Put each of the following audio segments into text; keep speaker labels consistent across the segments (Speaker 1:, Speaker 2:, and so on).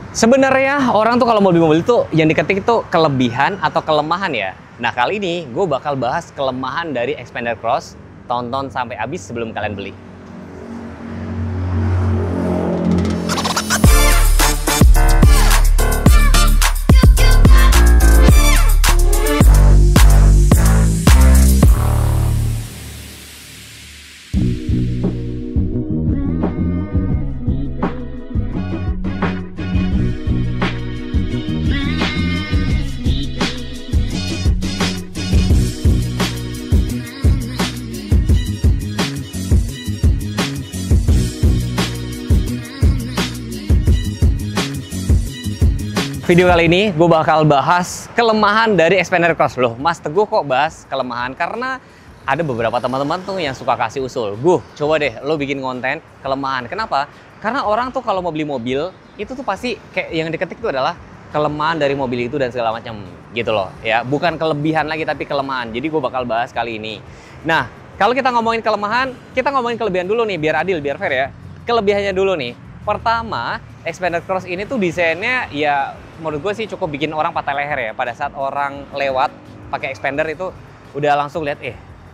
Speaker 1: Sebenarnya orang tuh kalau mau beli mobil itu yang diketik itu kelebihan atau kelemahan ya. Nah kali ini gue bakal bahas kelemahan dari Xpander Cross. Tonton sampai habis sebelum kalian beli. Video kali ini gue bakal bahas kelemahan dari Xpander Cross. Loh, Mas Teguh kok bahas kelemahan? Karena ada beberapa teman-teman tuh yang suka kasih usul. Gue coba deh lo bikin konten kelemahan. Kenapa? Karena orang tuh kalau mau beli mobil itu tuh pasti kayak yang diketik tuh adalah kelemahan dari mobil itu dan segala macam gitu loh. Ya, bukan kelebihan lagi tapi kelemahan. Jadi gue bakal bahas kali ini. Nah, kalau kita ngomongin kelemahan, kita ngomongin kelebihan dulu nih biar adil, biar fair ya. Kelebihannya dulu nih. Pertama, Xpander Cross ini tuh desainnya ya menurut gue sih cukup bikin orang patah leher ya. Pada saat orang lewat pakai Xpander itu udah langsung lihat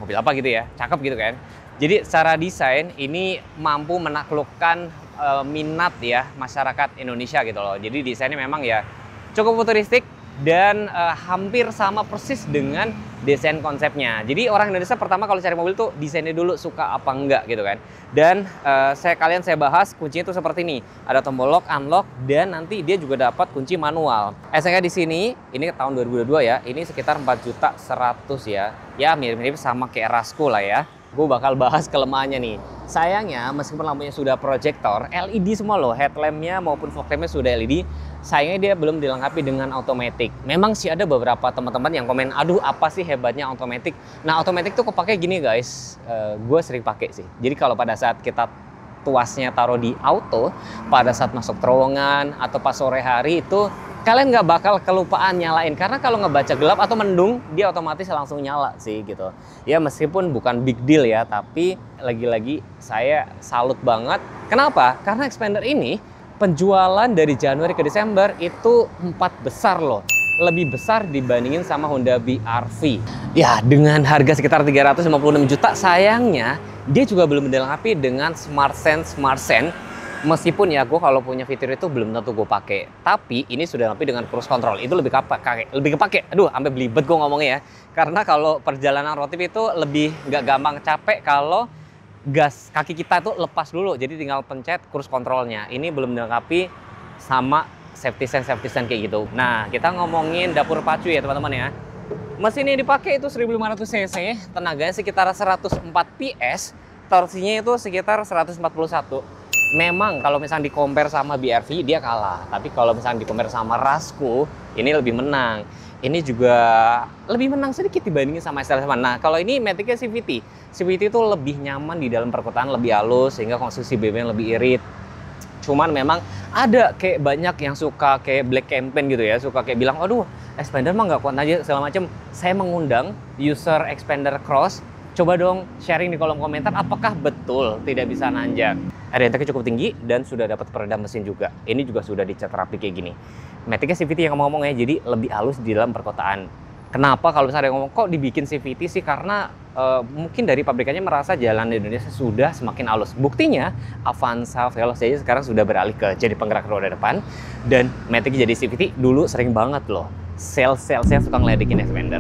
Speaker 1: mobil apa gitu ya, cakep gitu kan. Jadi secara desain ini mampu menaklukkan minat ya masyarakat Indonesia gitu loh. Jadi desainnya memang ya cukup futuristik dan hampir sama persis dengan desain konsepnya. Jadi orang Indonesia pertama kalau cari mobil tuh desainnya dulu suka apa enggak gitu kan. Dan saya bahas kuncinya itu seperti ini. Ada tombol lock, unlock, dan nanti dia juga dapat kunci manual. SNK di sini ini tahun 2022 ya. Ini sekitar 4.100.000 ya. Ya mirip-mirip sama kayak Rasco lah ya. Gue bakal bahas kelemahannya nih. Sayangnya meskipun lampunya sudah proyektor, LED semua loh, headlampnya maupun fog lampnya sudah LED. Sayangnya dia belum dilengkapi dengan automatic. Memang sih ada beberapa teman-teman yang komen, aduh apa sih hebatnya automatic. Nah automatic tuh kepake gini guys, gue sering pakai sih. Jadi kalau pada saat kita tuasnya taruh di auto, pada saat masuk terowongan atau pas sore hari itu kalian nggak bakal kelupaan nyalain, karena kalau ngebaca gelap atau mendung dia otomatis langsung nyala sih gitu ya. Meskipun bukan big deal ya, tapi lagi-lagi saya salut banget. Kenapa? Karena Xpander ini penjualan dari Januari ke Desember itu 4 besar loh, lebih besar dibandingin sama Honda BR-V ya, dengan harga sekitar 356 juta. Sayangnya dia juga belum dilengkapi dengan Smart Sense. Meskipun ya gue kalau punya fitur itu belum tentu gue pakai, tapi ini sudah dilengkapi dengan cruise control. Itu lebih kepake. Aduh, sampai belibet gue ngomongnya ya. Karena kalau perjalanan road trip itu lebih nggak gampang capek kalau gas kaki kita tuh lepas dulu. Jadi tinggal pencet cruise controlnya. Ini belum dilengkapi sama safety sense kayak gitu. Nah, kita ngomongin dapur pacu ya teman-teman ya. Mesin yang dipakai itu 1500 cc, tenaganya sekitar 104 PS, torsinya itu sekitar 141. Memang kalau misalnya di-compare sama BR-V dia kalah, tapi kalau misalnya di-compare sama Rasco ini lebih menang. Ini juga lebih menang sedikit dibandingin sama STL. Nah kalau ini Matic-nya CVT itu lebih nyaman di dalam perkotaan, lebih halus sehingga konstruksi BM lebih irit. Cuman memang ada kayak banyak yang suka kayak black campaign gitu ya, suka kayak bilang aduh Xpander mah nggak kuat aja segala macam. Saya mengundang user Xpander Cross, coba dong sharing di kolom komentar apakah betul tidak bisa nanjak. RDNTK cukup tinggi dan sudah dapat peredam mesin juga. Ini juga sudah dicat rapi kayak gini. Matic-nya CVT yang ngomong ya, jadi lebih halus di dalam perkotaan. Kenapa kalau misalnya ngomong kok dibikin CVT sih? Karena mungkin dari pabrikannya merasa jalan di Indonesia sudah semakin halus. Buktinya Avanza Veloz aja sekarang sudah beralih ke jadi penggerak roda depan, dan Matic jadi CVT dulu sering banget loh. Sales-salesnya suka ngeledekin Xpander.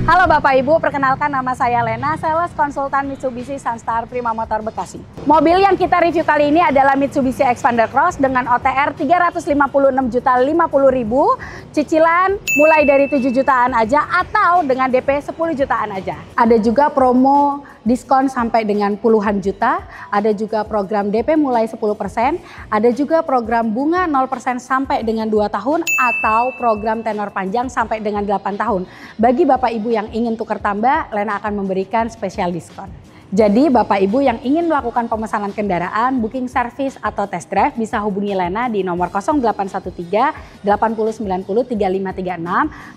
Speaker 2: Halo Bapak Ibu, perkenalkan nama saya Lena, sales konsultan Mitsubishi Sunstar Prima Motor Bekasi. Mobil yang kita review kali ini adalah Mitsubishi Xpander Cross dengan OTR 356.050.000, cicilan mulai dari 7 jutaan aja atau dengan DP 10 jutaan aja. Ada juga promo diskon sampai dengan puluhan juta, ada juga program DP mulai 10%, ada juga program bunga 0% sampai dengan 2 tahun atau program tenor panjang sampai dengan 8 tahun. Bagi Bapak Ibu yang ingin tukar tambah, Lena akan memberikan spesial diskon. Jadi Bapak Ibu yang ingin melakukan pemesanan kendaraan, booking service atau test drive bisa hubungi Lena di nomor 0813 80 90 3536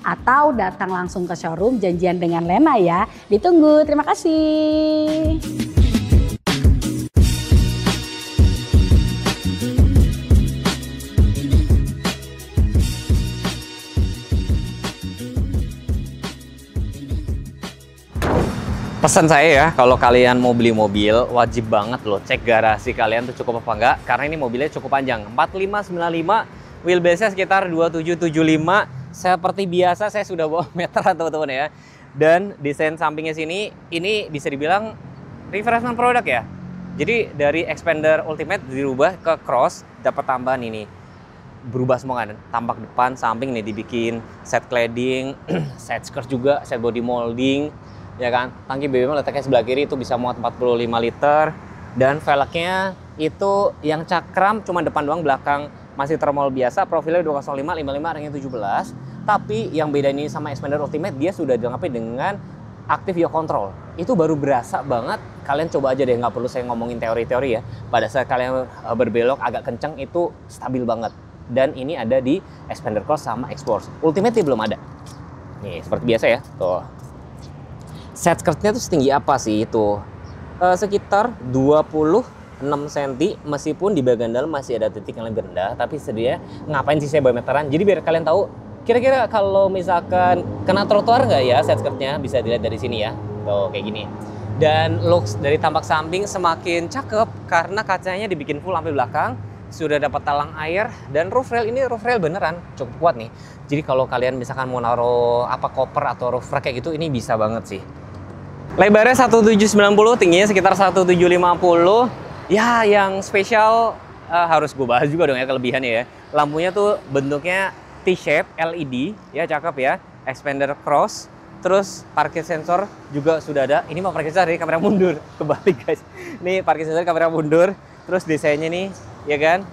Speaker 2: atau datang langsung ke showroom janjian dengan Lena ya. Ditunggu, terima kasih.
Speaker 1: Pesan saya ya, kalau kalian mau beli mobil, wajib banget loh cek garasi kalian tuh cukup apa enggak, karena ini mobilnya cukup panjang, 4595, wheelbase-nya sekitar 2775. Seperti biasa saya sudah bawa meteran teman-teman ya. Dan desain sampingnya sini, ini bisa dibilang refreshment produk ya. Jadi dari Xpander Ultimate dirubah ke Cross, dapat tambahan ini. Berubah semua kan, tampak depan, samping nih dibikin set cladding, set skirt juga, set body molding. Ya kan, tangki BBM letaknya sebelah kiri itu bisa muat 45 liter, dan velgnya itu yang cakram cuma depan doang, belakang masih thermal biasa, profilnya 205 55 ringnya 17. Tapi yang beda ini sama Xpander Ultimate, dia sudah dilengkapi dengan Active Yaw Control. Itu baru berasa banget, kalian coba aja deh, nggak perlu saya ngomongin teori-teori ya. Pada saat kalian berbelok agak kenceng itu stabil banget. Dan ini ada di Xpander Cross sama X-Force. Ultimate belum ada. Nih, seperti biasa ya, tuh. Set skirtnya tuh setinggi apa sih itu? Sekitar 26 cm, meskipun di bagian dalam masih ada titik yang lebih rendah, tapi sedia ngapain sih saya bawa meteran? Jadi biar kalian tahu kira-kira kalau misalkan kena trotoar nggak ya set skirtnya, bisa dilihat dari sini ya. Tuh kayak gini. Dan looks dari tampak samping semakin cakep karena kacanya dibikin full sampai belakang. Sudah dapat talang air, dan roof rail ini roof rail beneran cukup kuat nih. Jadi kalau kalian misalkan mau naruh apa koper atau roof rack kayak gitu, ini bisa banget sih. Lebarnya 1790, tingginya sekitar 1750. Ya, yang spesial harus gue bahas juga dong ya kelebihannya ya. Lampunya tuh bentuknya T-shape LED, ya cakep ya. Xpander Cross, terus parkir sensor juga sudah ada. Ini mau parkir sensor dari kamera mundur, kebalik guys. Nih parkir sensor kamera mundur, terus desainnya nih, ya kan,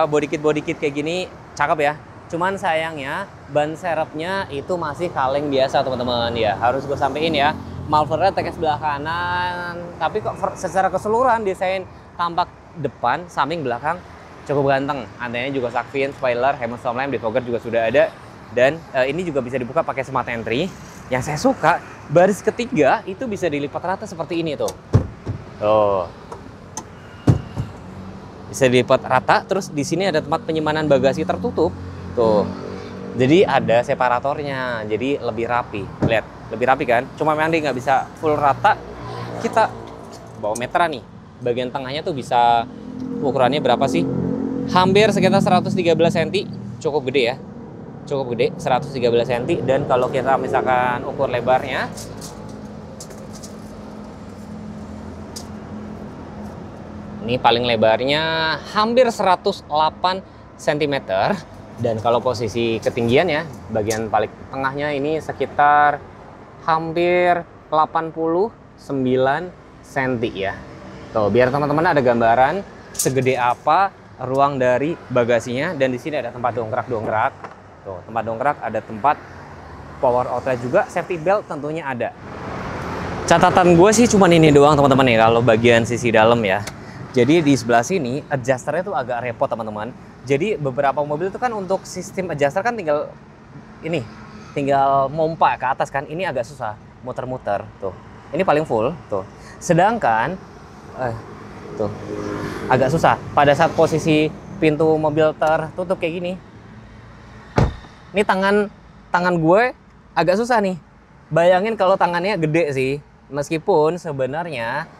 Speaker 1: body kit kayak gini, cakep ya. Cuman sayangnya ban serepnya itu masih kaleng biasa teman-teman ya. Harus gue sampein ya. Mufflernya tekan sebelah kanan, tapi kok secara keseluruhan desain tampak depan, samping, belakang cukup ganteng. Antennanya juga shark fin, spoiler, helmet storm lamp, defogger juga sudah ada. Dan ini juga bisa dibuka pakai smart entry. Yang saya suka, baris ketiga itu bisa dilipat rata seperti ini tuh. Tuh. Bisa dilipat rata, terus di sini ada tempat penyimpanan bagasi tertutup. Tuh. Jadi ada separatornya, jadi lebih rapi. Lihat, lebih rapi kan? Cuma memang dia nggak bisa full rata. Kita bawa meteran nih. Bagian tengahnya tuh bisa, ukurannya berapa sih? Hampir sekitar 113 cm. Cukup gede ya. Cukup gede, 113 cm. Dan kalau kita misalkan ukur lebarnya, ini paling lebarnya hampir 108 cm. Dan kalau posisi ketinggiannya, bagian paling tengahnya ini sekitar hampir 89 cm ya. Tuh, biar teman-teman ada gambaran segede apa ruang dari bagasinya. Dan di sini ada tempat dongkrak-dongkrak. Tuh, tempat dongkrak, ada tempat power outlet juga, safety belt tentunya ada. Catatan gue sih cuman ini doang teman-teman nih kalau bagian sisi dalam ya. Jadi di sebelah sini adjusternya tuh agak repot teman-teman. Jadi beberapa mobil itu kan untuk sistem adjuster kan tinggal ini, tinggal mompa ke atas kan. Ini agak susah muter-muter tuh. Ini paling full tuh. Sedangkan tuh agak susah pada saat posisi pintu mobil tertutup kayak gini. Ini tangan gue agak susah nih. Bayangin kalau tangannya gede sih. Meskipun sebenarnya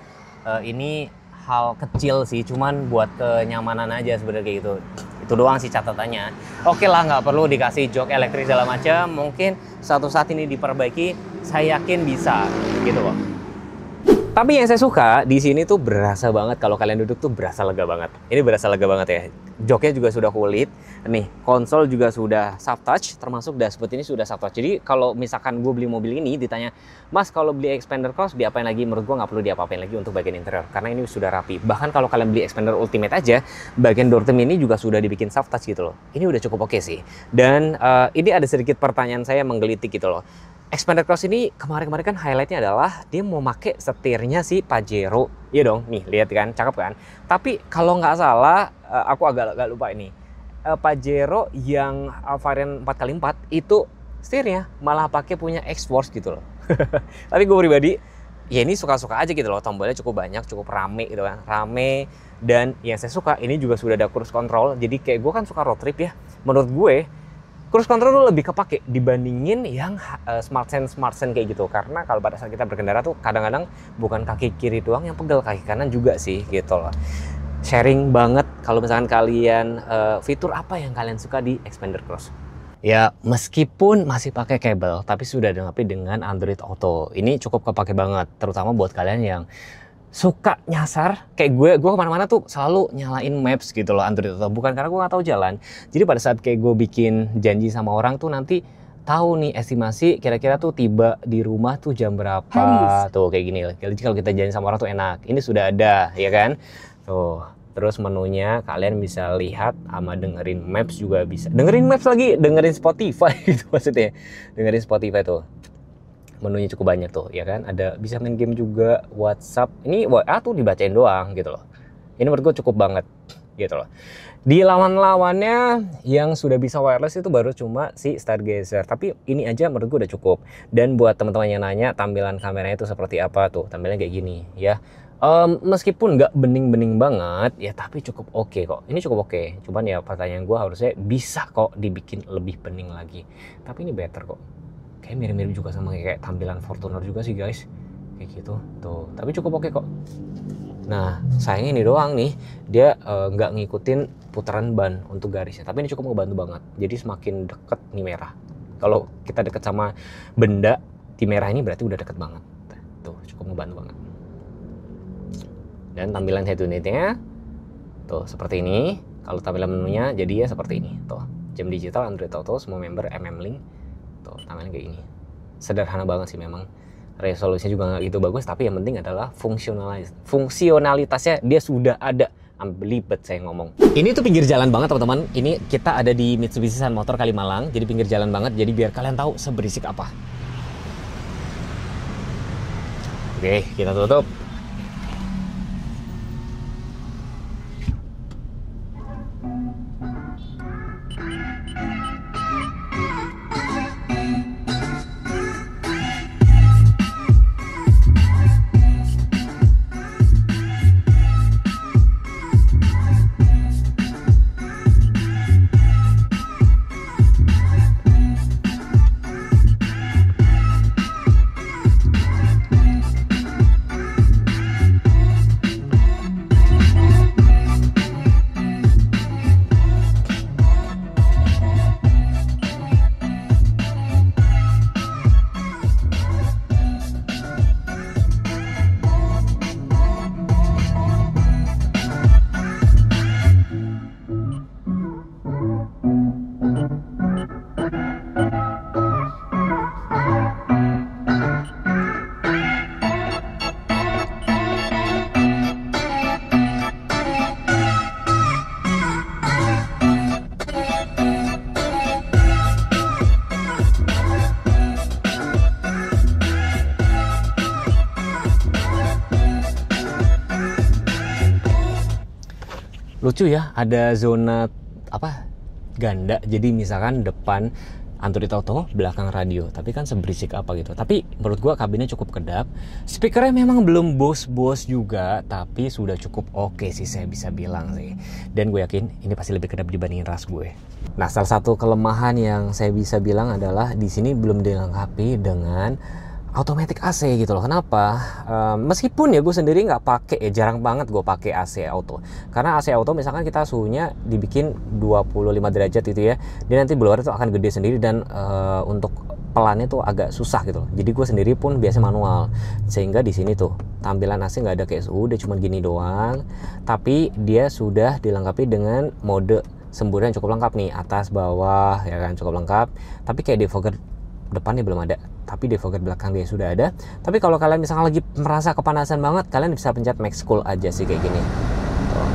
Speaker 1: ini hal kecil sih, cuman buat kenyamanan aja sebenarnya gitu. Itu doang sih catatannya. Oke lah, nggak perlu dikasih jok elektrik segala macam. Mungkin suatu saat ini diperbaiki, saya yakin bisa gitu loh. Tapi yang saya suka di sini tuh berasa banget kalau kalian duduk tuh berasa lega banget. Ini berasa lega banget ya. Joknya juga sudah kulit. Nih, konsol juga sudah soft touch, termasuk dashboard ini sudah soft touch. Jadi kalau misalkan gue beli mobil ini ditanya, "Mas, kalau beli Xpander Cross diapain lagi?" Menurut gue nggak perlu diapa-apain lagi untuk bagian interior karena ini sudah rapi. Bahkan kalau kalian beli Xpander Ultimate aja, bagian door trim ini juga sudah dibikin soft touch gitu loh. Ini udah cukup oke sih. Dan ini ada sedikit pertanyaan saya menggelitik gitu loh. Xpander Cross ini kemarin-kemarin kan highlightnya adalah dia mau pakai setirnya si Pajero. Iya dong, nih lihat kan, cakep kan. Tapi kalau nggak salah, aku agak lupa ini. Pajero yang varian 4x4 itu setirnya malah pakai punya X-Force gitu loh. Tapi gue pribadi, ya ini suka-suka aja gitu loh. Tombolnya cukup banyak, cukup rame gitu kan. Rame, dan yang saya suka ini juga sudah ada cruise control. Jadi kayak gue kan suka road trip ya. Menurut gue, cruise control tuh lebih kepake dibandingin yang smart sense kayak gitu. Karena kalau pada saat kita berkendara tuh kadang-kadang bukan kaki kiri doang yang pegel, kaki kanan juga sih gitu loh. Sharing banget kalau misalkan kalian fitur apa yang kalian suka di Xpander Cross. Ya meskipun masih pakai kabel tapi sudah dilengkapi dengan Android Auto. Ini cukup kepake banget, terutama buat kalian yang suka nyasar kayak gue kemana-mana tuh selalu nyalain Maps gitu loh Android Auto. Bukan karena gue nggak tahu jalan, jadi pada saat kayak gue bikin janji sama orang tuh nanti tahu nih estimasi kira-kira tuh tiba di rumah tuh jam berapa. Tuh kayak gini. Jadi kalau kita janji sama orang tuh enak. Ini sudah ada ya kan. Tuh. Terus menunya kalian bisa lihat sama dengerin Maps juga bisa. Dengerin Maps lagi, dengerin Spotify gitu maksudnya. Dengerin Spotify tuh. Menunya cukup banyak tuh ya kan. Ada bisa main game juga, WhatsApp. Ini WA tuh dibacain doang gitu loh. Ini menurut gue cukup banget gitu loh. Di lawan-lawannya yang sudah bisa wireless itu baru cuma si Stargazer. Tapi ini aja menurut gue udah cukup. Dan buat teman-teman yang nanya tampilan kameranya itu seperti apa tuh. Tampilannya kayak gini ya. Meskipun nggak bening-bening banget ya tapi cukup oke kok. Ini cukup oke. Cuman ya pertanyaan gue harusnya bisa kok dibikin lebih bening lagi. Tapi ini better kok. Kayak mirip-mirip juga sama kayak tampilan Fortuner juga sih guys. Kayak gitu. Tuh. Tapi cukup oke kok. Nah sayangnya ini doang nih. Dia nggak ngikutin putaran ban untuk garisnya. Tapi ini cukup ngebantu banget. Jadi semakin deket nih merah. Kalau kita deket sama benda di merah ini berarti udah deket banget. Tuh cukup ngebantu banget. Dan tampilan head unitnya tuh seperti ini. Kalau tampilan menunya jadi ya seperti ini. Tuh jam digital, Android Auto, semua member, MM-Link. Tuh tampilan kayak gini. Sederhana banget sih memang. Resolusinya juga nggak gitu bagus. Tapi yang penting adalah fungsionalitasnya dia sudah ada. Belibet saya ngomong. Ini tuh pinggir jalan banget teman-teman. Ini kita ada di Mitsubishi Sun Motor Kalimalang. Jadi pinggir jalan banget. Jadi biar kalian tahu seberisik apa. Oke kita tutup. Lucu ya, ada zona apa ganda. Jadi misalkan depan Android Auto, belakang radio. Tapi kan seberisik apa gitu. Tapi menurut gua kabinnya cukup kedap. Speakernya memang belum bos-bos juga, tapi sudah cukup oke sih saya bisa bilang sih. Dan gue yakin ini pasti lebih kedap dibandingin ras gue. Nah, salah satu kelemahan yang saya bisa bilang adalah di sini belum dilengkapi dengan automatic AC gitu loh. Kenapa? Meskipun ya gue sendiri nggak pakai, ya jarang banget gue pakai AC auto. Karena AC auto misalkan kita suhunya dibikin 25 derajat gitu ya, dia nanti blower itu akan gede sendiri dan untuk pelannya tuh agak susah gitu loh. Jadi gue sendiri pun biasa manual. Sehingga di sini tuh tampilan AC nggak ada kayak suhu, dia cuma gini doang. Tapi dia sudah dilengkapi dengan mode semburan cukup lengkap nih, atas bawah ya kan cukup lengkap. Tapi kayak defogger depannya belum ada, tapi defogger belakang dia sudah ada. Tapi kalau kalian misalnya lagi merasa kepanasan banget, kalian bisa pencet max cool aja sih kayak gini tuh.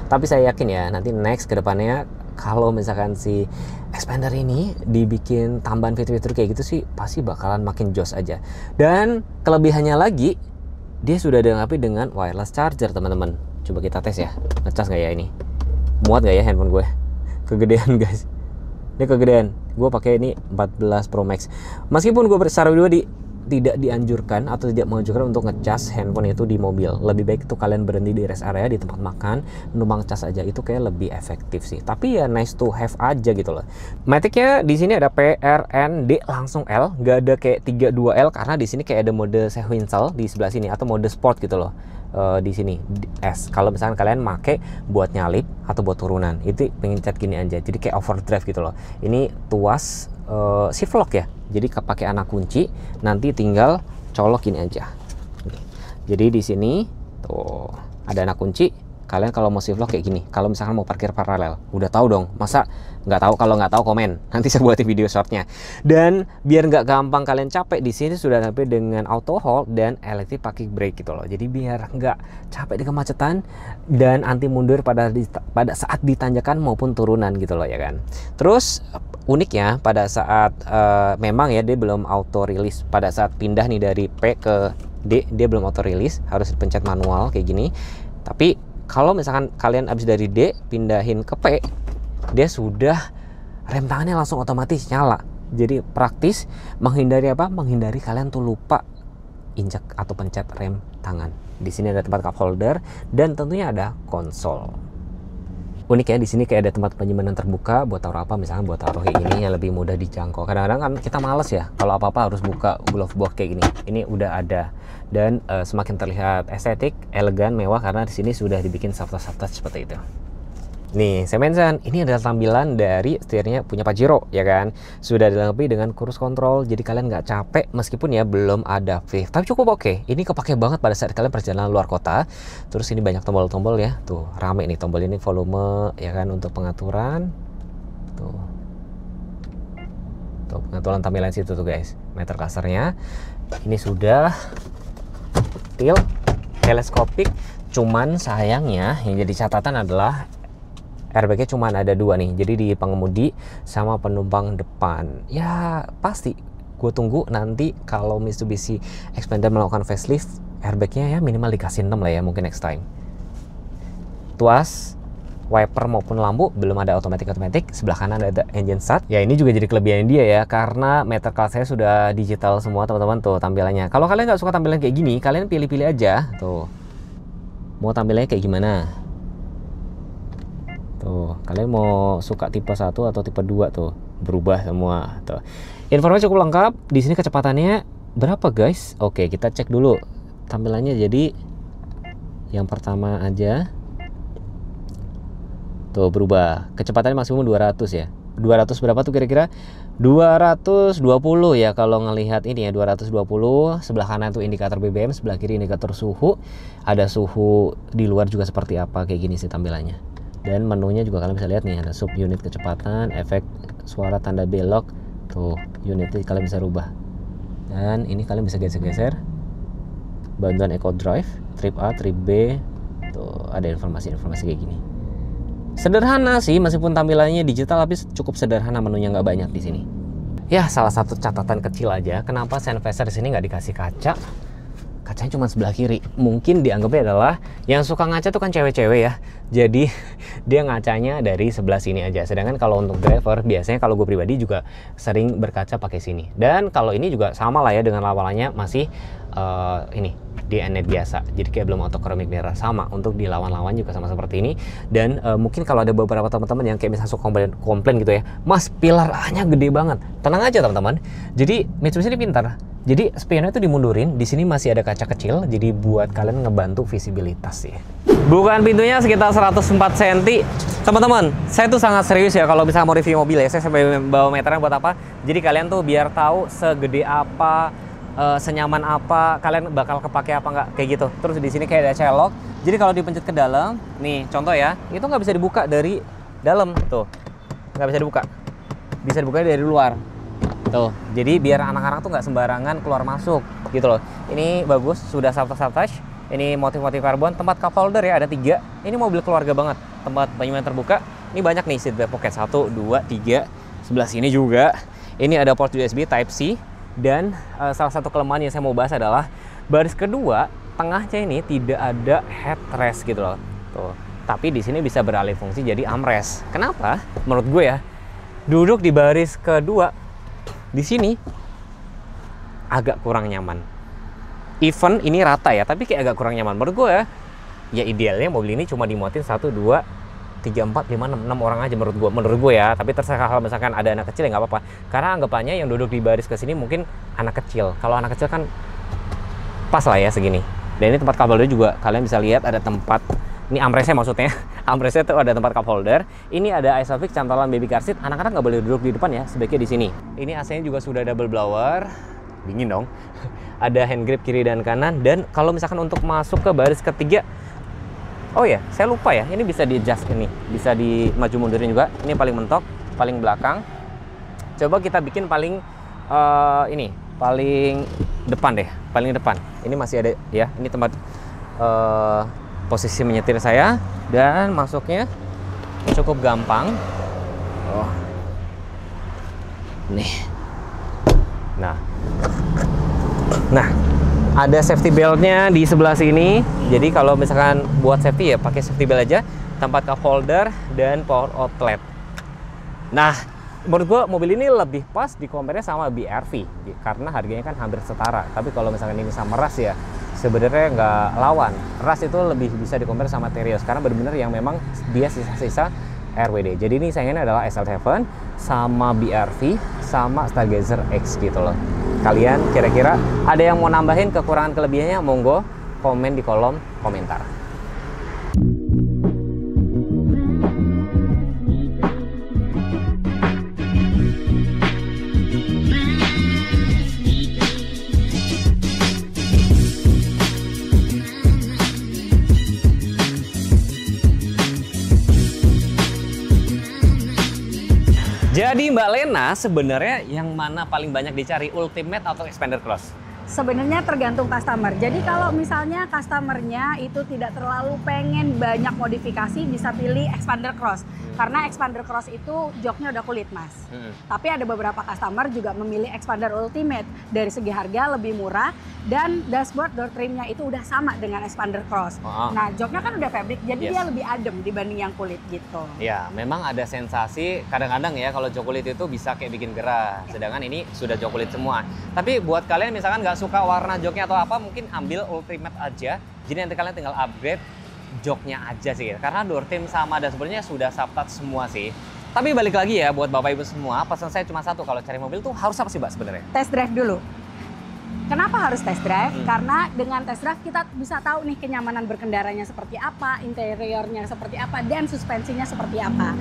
Speaker 1: Tapi saya yakin ya nanti next ke depannya kalau misalkan si Xpander ini dibikin tambahan fitur-fitur kayak gitu sih pasti bakalan makin jos aja. Dan kelebihannya lagi, dia sudah dilengkapi dengan wireless charger teman-teman. Coba kita tes ya, ngecas nggak ya ini, muat nggak ya handphone gue? Kegedean guys, ini kegedean. Gue pakai ini 14 Pro Max. Meskipun gue secara pribadi tidak dianjurkan atau tidak menganjurkan untuk ngecas handphone itu di mobil. Lebih baik itu kalian berhenti di rest area, di tempat makan, numpang cas aja, itu kayak lebih efektif sih. Tapi ya nice to have aja gitu loh. Matic-nya di sini ada P, R, N, D, langsung L, nggak ada kayak 32L karena di sini kayak ada mode sequential di sebelah sini atau mode sport gitu loh. Di sini S. Kalau misalkan kalian make buat nyalip atau buat turunan, itu pencet gini aja. Jadi kayak overdrive gitu loh. Ini tuas shift lock ya. Jadi pakai anak kunci, nanti tinggal colok gini aja. Jadi di sini tuh ada anak kunci. Kalian kalau mau shift lock kayak gini. Kalau misalkan mau parkir paralel, udah tahu dong. Masa nggak tahu? Kalau nggak tahu komen. Nanti saya buatin video shortnya. Dan biar nggak gampang kalian capek, di sini sudah sampai dengan auto hold dan electric parking brake gitu loh. Jadi biar nggak capek di kemacetan dan anti mundur pada saat ditanjakan maupun turunan gitu loh ya kan. Terus uniknya pada saat memang ya dia belum auto release. Pada saat pindah nih dari P ke D, dia belum auto release, harus dipencet manual kayak gini. Tapi kalau misalkan kalian habis dari D pindahin ke P, dia sudah rem tangannya langsung otomatis nyala. Jadi praktis, menghindari apa? Menghindari kalian tuh lupa injak atau pencet rem tangan. Di sini ada tempat cup holder dan tentunya ada konsol. Unik ya, di sini kayak ada tempat penyimpanan terbuka buat taruh apa, misalnya buat taruh kayak gini yang lebih mudah dijangkau. Kadang-kadang kan kita males ya, kalau apa-apa harus buka glove box kayak gini. Ini udah ada dan semakin terlihat estetik, elegan, mewah karena di sini sudah dibikin soft touch seperti itu. Nih, saya mention, ini adalah tampilan dari setirnya punya Pajero, ya kan? Sudah dilengkapi dengan cruise control, jadi kalian nggak capek meskipun ya belum ada Vive. Tapi cukup oke. Ini kepake banget pada saat kalian perjalanan luar kota. Terus ini banyak tombol-tombol ya. Tuh, rame nih tombol ini, volume, ya kan, untuk pengaturan. Tuh. Tuh, pengaturan tampilan situ tuh guys. Meter clusternya. Ini sudah tilt, teleskopik. Cuman sayangnya yang jadi catatan adalah airbagnya cuma ada 2 nih, jadi di pengemudi sama penumpang depan. Ya pasti gue tunggu nanti kalau Mitsubishi Xpander melakukan facelift, airbagnya ya minimal dikasih 6 lah ya, mungkin next time. Tuas, wiper maupun lampu belum ada otomatis. Sebelah kanan ada engine start. Ya ini juga jadi kelebihan dia ya, karena meter class saya sudah digital semua teman-teman tuh tampilannya. Kalau kalian nggak suka tampilan kayak gini, kalian pilih-pilih aja tuh. Mau tampilannya kayak gimana? Tuh, kalian mau suka tipe 1 atau tipe 2 tuh, berubah semua tuh. Informasi cukup lengkap. Di sini kecepatannya berapa, guys? Oke, kita cek dulu tampilannya. Jadi yang pertama aja tuh berubah. Kecepatannya maksimum 200 ya. 200 berapa tuh kira-kira? 220 ya kalau ngelihat ini ya, 220. Sebelah kanan tuh indikator BBM, sebelah kiri indikator suhu. Ada suhu di luar juga seperti apa, kayak gini sih tampilannya. Dan menunya juga kalian bisa lihat nih, ada sub unit kecepatan, efek suara tanda belok, tuh unitnya kalian bisa rubah. Dan ini kalian bisa geser-geser. Bantuan Eco Drive, trip A, trip B, tuh ada informasi-informasi kayak gini. Sederhana sih, meskipun tampilannya digital, tapi cukup sederhana, menunya nggak banyak di sini. Ya salah satu catatan kecil aja, kenapa Sennheiser di sini nggak dikasih kaca? Kacanya cuma sebelah kiri. Mungkin dianggapnya adalah yang suka ngaca tuh kan cewek-cewek ya. Jadi dia ngacanya dari sebelah sini aja. Sedangkan kalau untuk driver biasanya kalau gue pribadi juga sering berkaca pakai sini. Dan kalau ini juga sama lah ya dengan lawannya masih ini DNet biasa. Jadi kayak belum autochromic mirror, sama untuk di lawan-lawan juga sama seperti ini. Dan mungkin kalau ada beberapa teman-teman yang kayak misalnya suka komplain gitu ya, Mas pilar A-nya gede banget. Tenang aja teman-teman. Jadi Mitsubishi ini pintar. Jadi spionnya itu dimundurin, di sini masih ada kaca kecil, jadi buat kalian ngebantu visibilitas ya. Bukan pintunya sekitar 104 cm. Teman-teman, saya tuh sangat serius ya kalau misalnya mau review mobil ya. Saya sampai bawa meternya buat apa? Jadi kalian tuh biar tahu segede apa, senyaman apa, kalian bakal kepake apa nggak, kayak gitu. Terus di sini kayak ada celok. Jadi kalau dipencet ke dalam, nih contoh ya, itu nggak bisa dibuka dari dalam tuh, nggak bisa dibuka. Bisa dibuka dari luar. Tuh, jadi biar anak-anak tuh nggak sembarangan keluar masuk gitu loh. Ini bagus, sudah soft touch. Ini motif-motif karbon, tempat cup holder ya ada 3. Ini mobil keluarga banget, tempat penyimpanan terbuka. Ini banyak nih seat belt pocket 1, 2, 3. Sebelah sini juga. Ini ada port USB Type C. Dan salah satu kelemahan yang saya mau bahas adalah baris kedua tengahnya ini tidak ada headrest gitu loh. Tuh, tapi di sini bisa beralih fungsi jadi armrest. Kenapa? Menurut gue ya, duduk di baris kedua di sini agak kurang nyaman. Even ini rata ya, tapi kayak agak kurang nyaman. Menurut gue ya idealnya mobil ini cuma dimuatin 1, 2, 3, 4, 5, 6 orang aja menurut gue ya. Tapi terserah kalau misalkan ada anak kecil ya nggak apa-apa. Karena anggapannya yang duduk di baris ke sini mungkin anak kecil. Kalau anak kecil kan pas lah ya segini. Dan ini tempat cup holder juga, kalian bisa lihat ada tempat. Ini armrestnya maksudnya. Armrestnya tuh ada tempat cup holder. Ini ada Isofix cantolan baby car seat. Anak-anak nggak boleh duduk di depan ya, sebaiknya di sini. Ini AC-nya juga sudah double blower. Dingin dong. Ada hand grip kiri dan kanan. Dan kalau misalkan untuk masuk ke baris ketiga, oh ya, saya lupa ya. Ini bisa di adjust ini, bisa di maju mundurin juga. Ini paling mentok, paling belakang. Coba kita bikin paling ini, paling depan deh, paling depan. Ini masih ada ya. Ini tempat posisi menyetir saya dan masuknya cukup gampang. Oh, nih. Nah, ada safety beltnya di sebelah sini. Jadi kalau misalkan buat safety ya pakai safety belt aja. Tempat cup holder dan power outlet. Nah, menurut gue mobil ini lebih pas di compare sama BRV karena harganya kan hampir setara. Tapi kalau misalkan ini sama Rush ya sebenarnya nggak lawan. Rush itu lebih bisa di compare sama Terios karena benar-benar yang memang dia sisa-sisa RWD. Jadi ini saingannya adalah SL7 sama BRV sama Stargazer X gitu loh. Kalian kira-kira ada yang mau nambahin kekurangan kelebihannya, monggo komen di kolom komentar. Jadi Mbak Lena, sebenarnya yang mana paling banyak dicari, Ultimate atau Expander Cross?
Speaker 2: Sebenarnya tergantung customer. Jadi kalau misalnya customernya itu tidak terlalu pengen banyak modifikasi, bisa pilih Expander Cross. Karena Expander Cross itu joknya udah kulit, Mas. Tapi ada beberapa customer juga memilih Expander Ultimate. Dari segi harga lebih murah dan dashboard door trimnya itu udah sama dengan Expander Cross. Nah, joknya kan udah fabric, jadi dia lebih adem dibanding yang kulit gitu.
Speaker 1: Ya, memang ada sensasi kadang-kadang ya kalau jok kulit itu bisa kayak bikin gerah. Sedangkan ini sudah jok kulit semua. Tapi buat kalian misalkan nggak suka warna joknya atau apa, mungkin ambil Ultimate aja. Jadi nanti kalian tinggal upgrade joknya aja sih. Karena door trim sama dashboardnya sudah subtouch semua sih. Tapi balik lagi ya buat Bapak Ibu semua, pesan saya cuma satu, kalau cari mobil tuh harus apa sih Mbak sebenarnya?
Speaker 2: Test drive dulu. Kenapa harus test drive? Karena dengan test drive kita bisa tahu nih kenyamanan berkendaranya seperti apa, interiornya seperti apa, dan suspensinya seperti apa.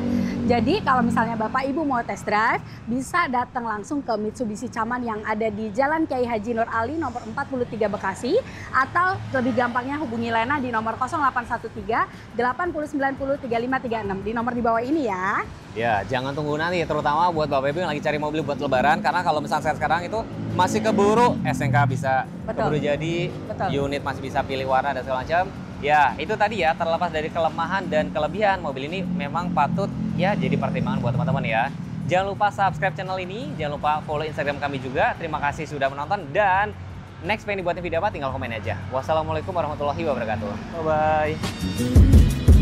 Speaker 2: Jadi kalau misalnya Bapak Ibu mau test drive, bisa datang langsung ke Mitsubishi Caman yang ada di Jalan Kiai Haji Nur Ali nomor 43 Bekasi, atau lebih gampangnya hubungi Lena di nomor 0813 8090 3536 di nomor di bawah ini ya.
Speaker 1: Ya, jangan tunggu nanti, terutama buat Bapak Ibu yang lagi cari mobil buat lebaran, karena kalau misalnya saya sekarang itu masih keburu, SNK bisa keburu jadi, unit masih bisa pilih warna dan segala macam. Ya, itu tadi ya, terlepas dari kelemahan dan kelebihan, mobil ini memang patut ya jadi pertimbangan buat teman-teman ya. Jangan lupa subscribe channel ini, jangan lupa follow Instagram kami juga. Terima kasih sudah menonton, dan next pengen dibuatin video apa tinggal komen aja. Wassalamualaikum warahmatullahi wabarakatuh. Bye-bye.